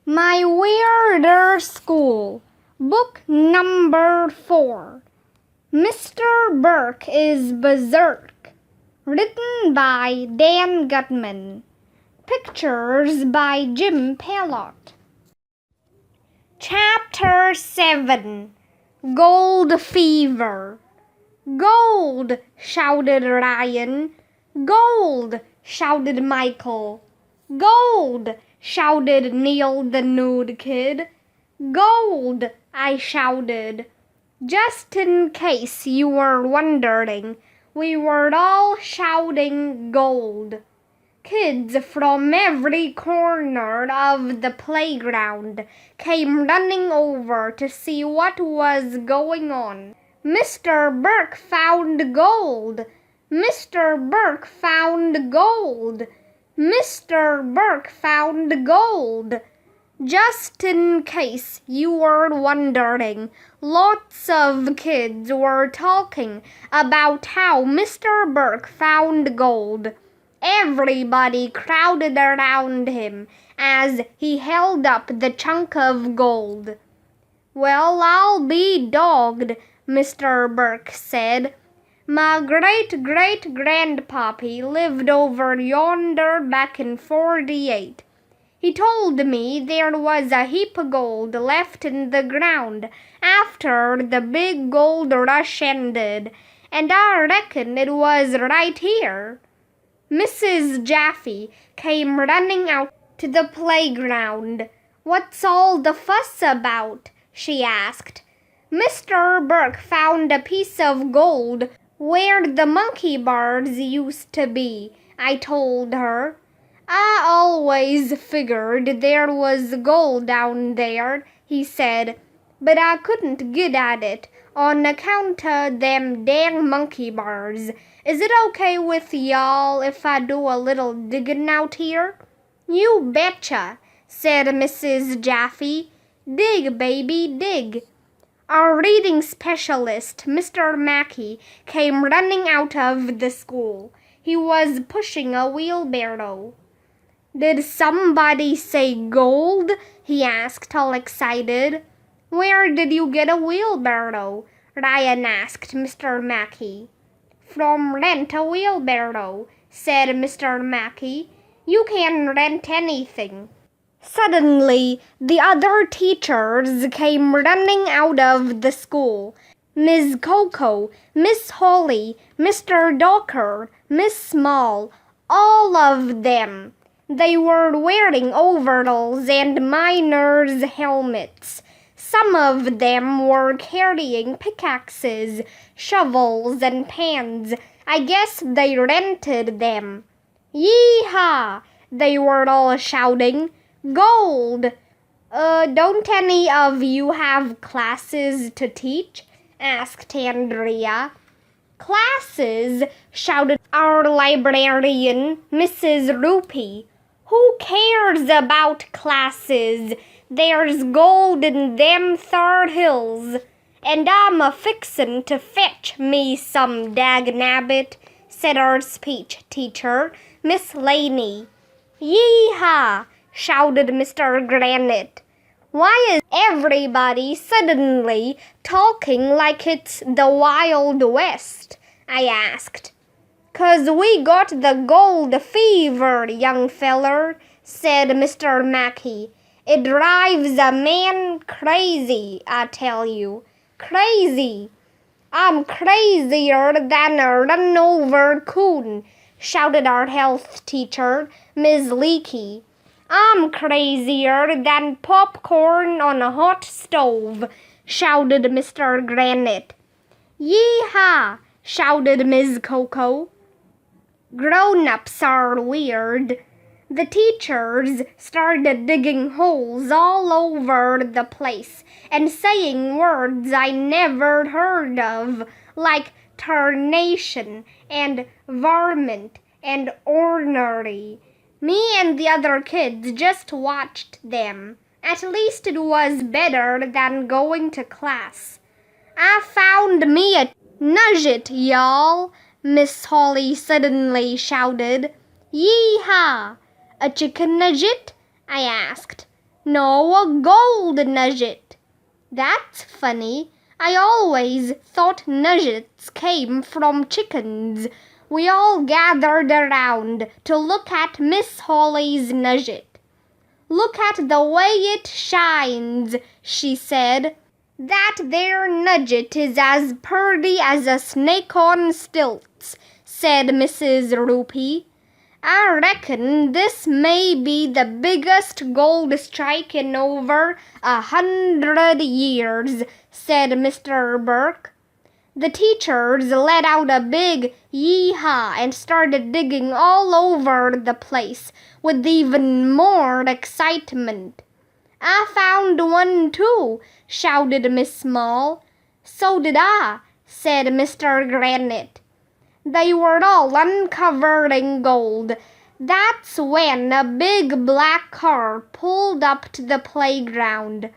My Weirder School, Book Number 4. Mr. Burke is Berserk. Written by Dan Gutman. Pictures by Jim Pallot. Chapter 7. Gold Fever. "Gold!" shouted Ryan. "Gold!" shouted Michael. "Gold!" shouted Neil the nude kid. "Gold!" I shouted. Just in case you were wondering, we were all shouting gold. Kids from every corner of the playground came running over to see what was going on. Mr. Burke found gold! Mr. Burke found gold! Mr. Burke found gold! Just in case you were wondering, lots of kids were talking about how Mr. Burke found gold. Everybody crowded around him as he held up the chunk of gold. "Well, I'll be dogged," Mr. Burke said. "My great-great-grandpappy lived over yonder back in '48. He told me there was a heap of gold left in the ground after the big gold rush ended, and I reckon it was right here." Mrs. Jaffe came running out to the playground. "What's all the fuss about?" she asked. "Mr. Burke found a piece of gold where the monkey bars used to be," I told her. "I always figured there was gold down there," he said, "but I couldn't get at it on account of them dang monkey bars. Is it okay with y'all if I do a little digging out here?" "You betcha," said Mrs. Jaffe. "Dig, baby, dig." Our reading specialist, Mr. Mackey, came running out of the school. He was pushing a wheelbarrow. "Did somebody say gold?" he asked, all excited. "Where did you get a wheelbarrow?" Ryan asked Mr. Mackey. "From Rent a Wheelbarrow," said Mr. Mackey. "You can rent anything." Suddenly, the other teachers came running out of the school. Miss Coco, Miss Holly, Mr. Docker, Miss Small, all of them. They were wearing overalls and miners' helmets. Some of them were carrying pickaxes, shovels, and pans. I guess they rented them. "Yee-haw!" they were all shouting. "Gold!" Don't any of you have classes to teach?" asked Andrea. "Classes?" shouted our librarian, Mrs. Rupee. "Who cares about classes? There's gold in them thar hills, and I'm a-fixin' to fetch me some, dag-nabbit," said our speech teacher, Miss Laney. "Yee-haw!" shouted Mr. Granite. "Why is everybody suddenly talking like it's the Wild West?" I asked. "'Cause we got the gold fever, young feller," said Mr. Mackey. "It drives a man crazy, I tell you. Crazy." "I'm crazier than a run-over coon," shouted our health teacher, Ms. Leakey. "I'm crazier than popcorn on a hot stove," shouted Mr. Granite. "Yee-haw!" shouted Ms. Coco. "Grown-ups are weird." The teachers started digging holes all over the place and saying words I never heard of, like tarnation and varmint and ornery. Me and the other kids just watched them. At least it was better than going to class. "I found me a nugget, y'all," Miss Holly suddenly shouted. "Yee-haw! A chicken nugget?" I asked. No, a gold nugget. That's funny. I always thought nuggets came from chickens. We all gathered around to look at Miss Holly's nugget. Look at the way it shines, she said. That there nugget is as purty as a snake on stilts, said Mrs. Rupee. I reckon this may be the biggest gold strike in over 100 years, said Mr. Burke. The teachers let out a big yee-haw and started digging all over the place with even more excitement. I found one too, shouted Miss Small. So did I, said Mr. Granite. They were all uncovering gold. That's when a big black car pulled up to the playground.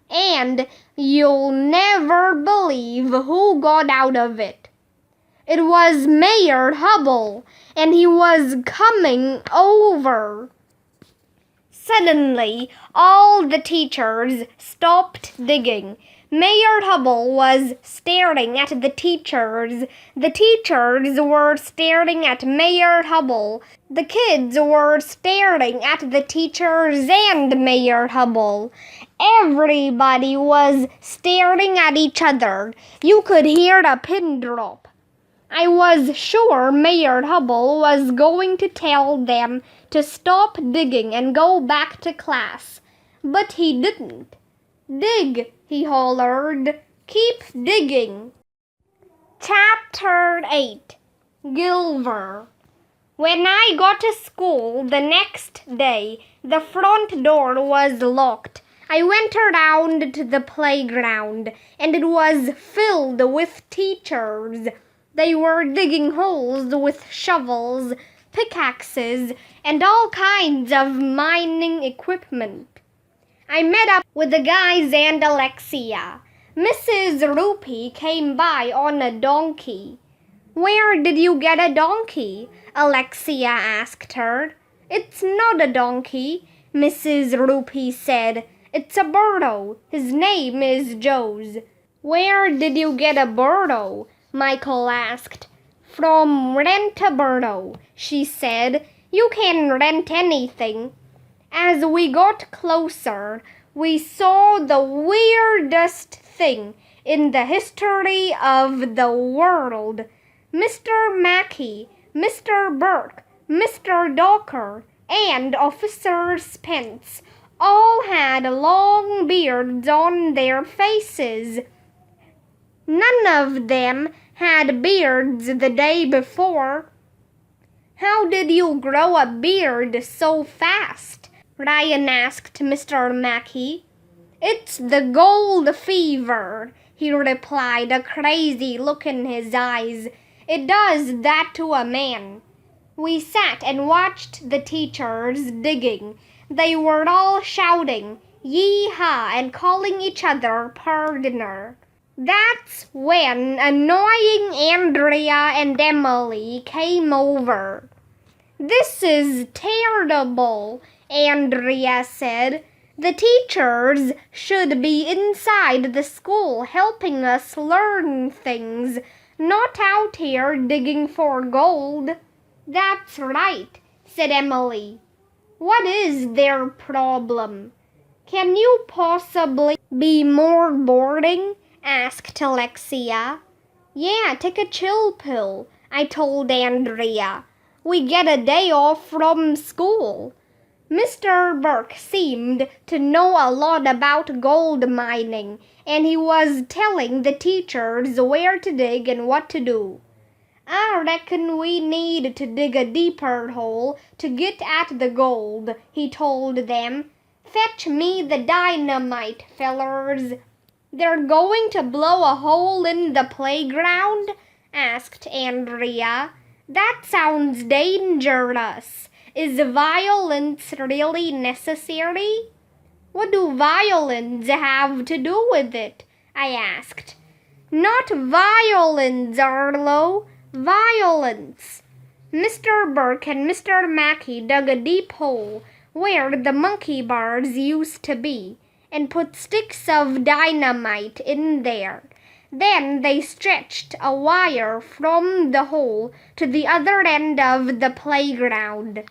And you'll never believe who got out of it. It was Mayor Hubble, and he was coming over. Suddenly, all the teachers stopped digging. Mayor Hubble was staring at the teachers. The teachers were staring at Mayor Hubble. The kids were staring at the teachers and Mayor Hubble. Everybody was staring at each other. You could hear a pin drop. I was sure Mayor Hubble was going to tell them to stop digging and go back to class. But he didn't. Dig, he hollered. Keep digging. Chapter 8. Gilver. When I got to school the next day, the front door was locked. I went around to the playground, and it was filled with teachers. They were digging holes with shovels, pickaxes, and all kinds of mining equipment. I met up with the guys and Alexia. Mrs. Rupee came by on a donkey. Where did you get a donkey? Alexia asked her. It's not a donkey, Mrs. Rupee said. It's a burro. His name is Joe's. Where did you get a burro? Michael asked. From Rent-A-Burro, she said. You can rent anything. As we got closer, we saw the weirdest thing in the history of the world. Mr. Mackey, Mr. Burke, Mr. Docker, and Officer Spence all had long beards on their faces. None of them had beards the day before. How did you grow a beard so fast? Ryan asked Mr. Mackey. It's the gold fever, he replied, a crazy look in his eyes. It does that to a man. We sat and watched the teachers digging. They were all shouting, yee-haw, and calling each other partner. That's when annoying Andrea and Emily came over. This is terrible, Andrea said. The teachers should be inside the school helping us learn things, not out here digging for gold. That's right, said Emily. What is their problem? Can you possibly be more boring? Asked Alexia. Yeah, take a chill pill, I told Andrea. We get a day off from school. Mr. Burke seemed to know a lot about gold mining, and he was telling the teachers where to dig and what to do. I reckon we need to dig a deeper hole to get at the gold, he told them. Fetch me the dynamite, fellers. They're going to blow a hole in the playground? Asked Andrea. That sounds dangerous. Is violence really necessary? What do violins have to do with it? I asked. Not violins, Arlo. Violence. Mr. Burke and Mr. Mackey dug a deep hole. where the monkey bars used to be, and put sticks of dynamite in there. Then they stretched a wire from the hole to the other end of the playground.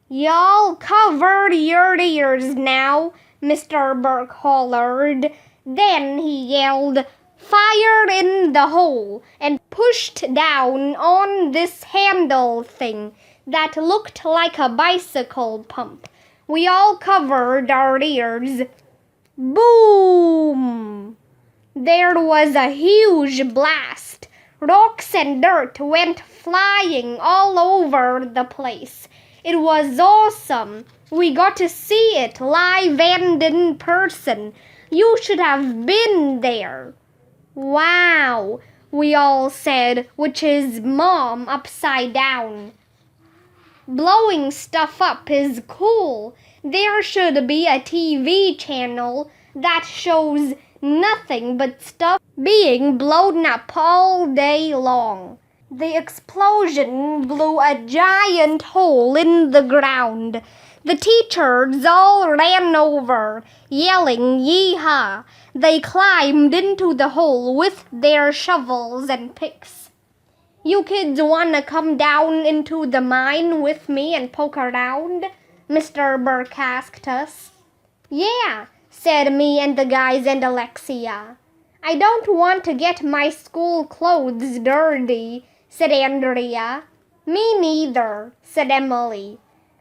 "Y'all cover your ears now," Mr. Burke hollered. Then he yelled, "Fire in the hole," and pushed down on this handle thing that looked like a bicycle pump. We all covered our ears. Boom! There was a huge blast. Rocks and dirt went flying all over the place. It was awesome. We got to see it live and in person. You should have been there. "Wow," we all said, which is Mom upside down. Blowing stuff up is cool. There should be a TV channel that shows nothing but stuff being blown up all day long. The explosion blew a giant hole in the ground. The teachers all ran over, yelling "Yee-haw!" They climbed into the hole with their shovels and picks. "You kids wanna come down into the mine with me and poke around?" Mr. Burke asked us. "Yeah," said me and the guys and Alexia. "I don't want to get my school clothes dirty," said Andrea. "Me neither," said Emily.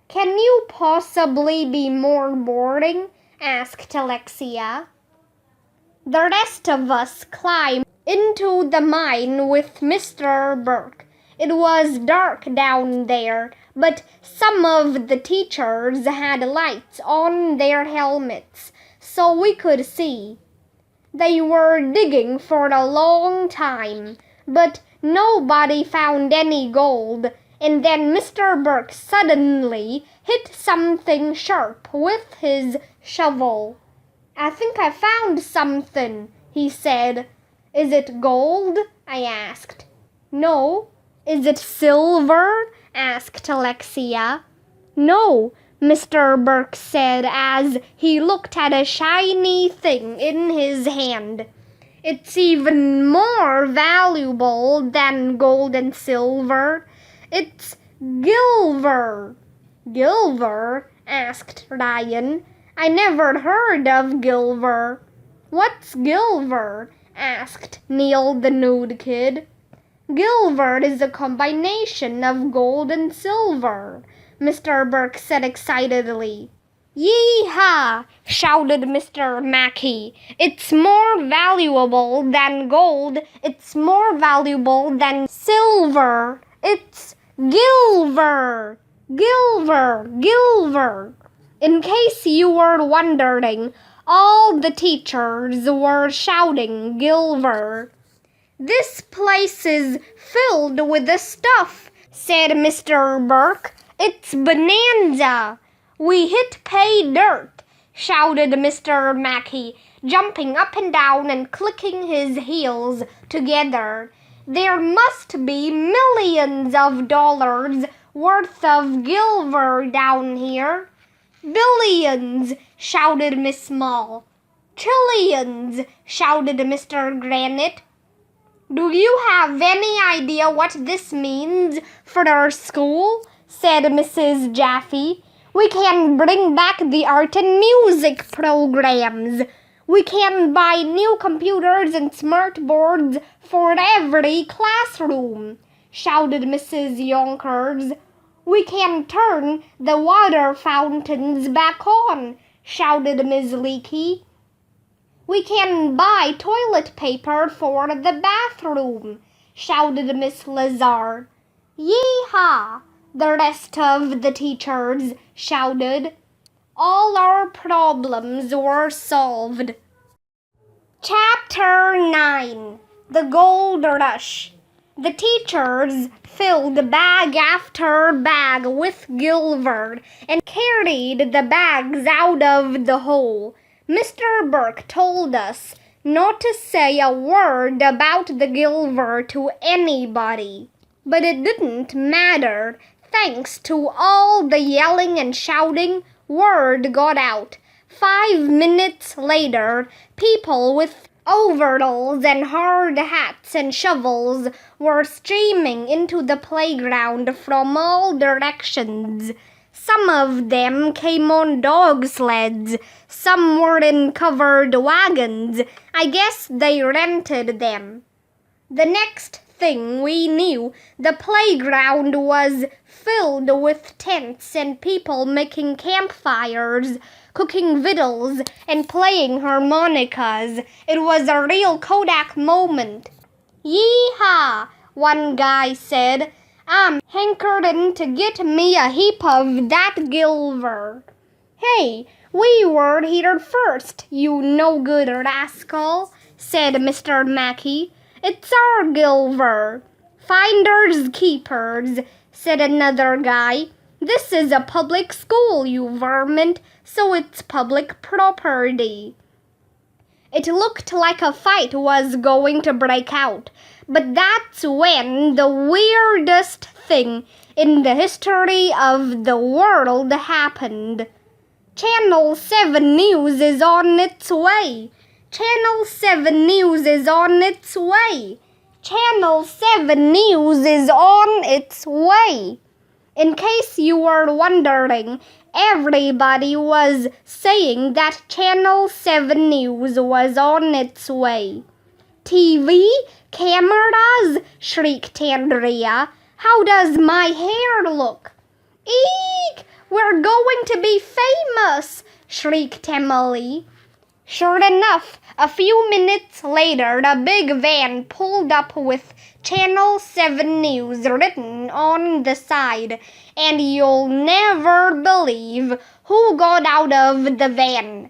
"Can you possibly be more boring?" asked Alexia. The rest of us climbed into the mine with Mr. Burke. It was dark down there, but some of the teachers had lights on their helmets, so we could see. They were digging for a long time, but nobody found any gold, and then Mr. Burke suddenly hit something sharp with his shovel. "I think I found something," he said. "Is it gold?" I asked. "No." "Is it silver?" asked Alexia. "No," Mr. Burke said as he looked at a shiny thing in his hand. "It's even more valuable than gold and silver. It's Gilver." "Gilver?" asked Ryan. "I never heard of Gilver." "What's Gilver?" asked Neil the nude kid. "Gilver is a combination of gold and silver," Mr. Burke said excitedly. "Yee-haw!" shouted Mr. Mackey. "It's more valuable than gold. It's more valuable than silver. It's Gilver! Gilver! Gilver!" In case you were wondering, all the teachers were shouting Gilver. "This place is filled with the stuff," said Mr. Burke. "It's bonanza." "We hit pay dirt," shouted Mr. Mackey, jumping up and down and clicking his heels together. "There must be millions of dollars worth of Gilver down here." "Billions," shouted Miss Mall. "Trillions," shouted Mr. Granite. "Do you have any idea what this means for our school?" said Mrs. Jaffe. "We can bring back the art and music programs. We can buy new computers and smart boards for every classroom," shouted Mrs. Yonkers. "We can turn the water fountains back on," shouted Ms. Leakey. "We can buy toilet paper for the bathroom," shouted Miss Lazar. "Yee-haw!" the rest of the teachers shouted. All our problems were solved. Chapter 9. The Gold Rush. The teachers filled bag after bag with Gilver and carried the bags out of the hole. Mr. Burke told us not to say a word about the Gilver to anybody. But it didn't matter. Thanks to all the yelling and shouting, Word got out. 5 minutes later, people with overalls and hard hats and shovels were streaming into the playground from all directions. Some of them came on dog sleds. Some were in covered wagons. I guess they rented them. The next thing we knew, the playground was filled with tents and people making campfires, cooking victuals, and playing harmonicas. It was a real Kodak moment. Yee-haw, one guy said. I'm hankering to get me a heap of that Gilver. Hey, we were here first, you no-good rascal, said Mr. Mackey. It's our Gilver. Finders keepers, said another guy. This is a public school, you vermin, so it's public property. It looked like a fight was going to break out, but that's when the weirdest thing in the history of the world happened. Channel 7 News is on its way. Channel 7 News is on its way. Channel 7 News is on its way. In case you were wondering, everybody was saying that Channel 7 News was on its way. TV? Cameras? Shrieked Andrea. How does my hair look? Eek! We're going to be famous! Shrieked Emily. Sure enough, a few minutes later, the big van pulled up with Channel 7 News written on the side, and you'll never believe who got out of the van.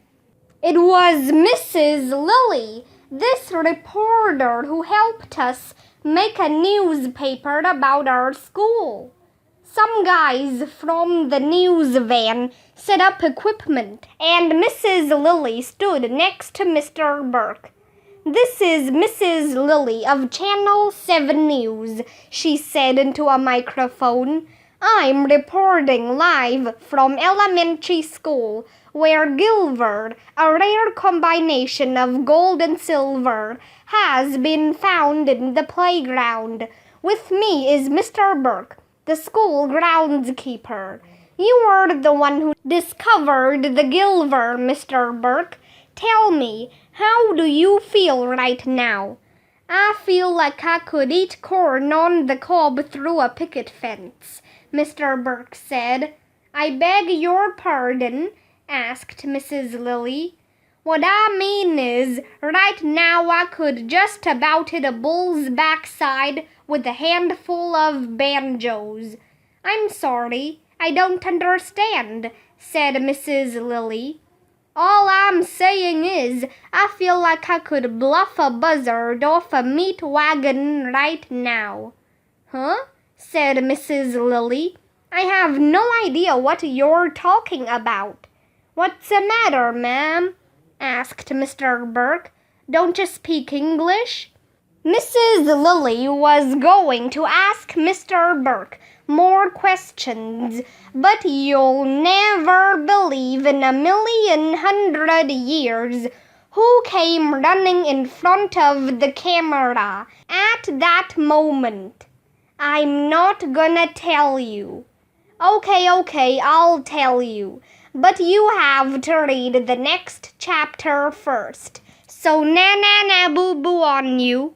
It was Mrs. Lily, this reporter who helped us make a newspaper about our school. Some guys from the news van set up equipment, and Mrs. Lily stood next to Mr. Burke. This is Mrs. Lily of Channel 7 News, she said into a microphone. I'm reporting live from elementary school, where Gilver, a rare combination of gold and silver, has been found in the playground. With me is Mr. Burke, the school groundskeeper. You were the one who discovered the Gilver, Mr. Burke. Tell me, how do you feel right now? I feel like I could eat corn on the cob through a picket fence, Mr. Burke said. I beg your pardon, asked Mrs. Lily. What I mean is, right now I could just about hit a bull's backside with a handful of banjos. I'm sorry, I don't understand, said Mrs. Lily. All I'm saying is, I feel like I could bluff a buzzard off a meat wagon right now. Huh? Said Mrs. Lily. I have no idea what you're talking about. What's the matter, ma'am? Asked Mr. Burke. Don't you speak English? Mrs. Lily was going to ask Mr. Burke more questions, but you'll never believe in 1,100,000 years who came running in front of the camera at that moment. I'm not gonna tell you. Okay, I'll tell you. But you have to read the next chapter first. So na-na-na boo-boo on you.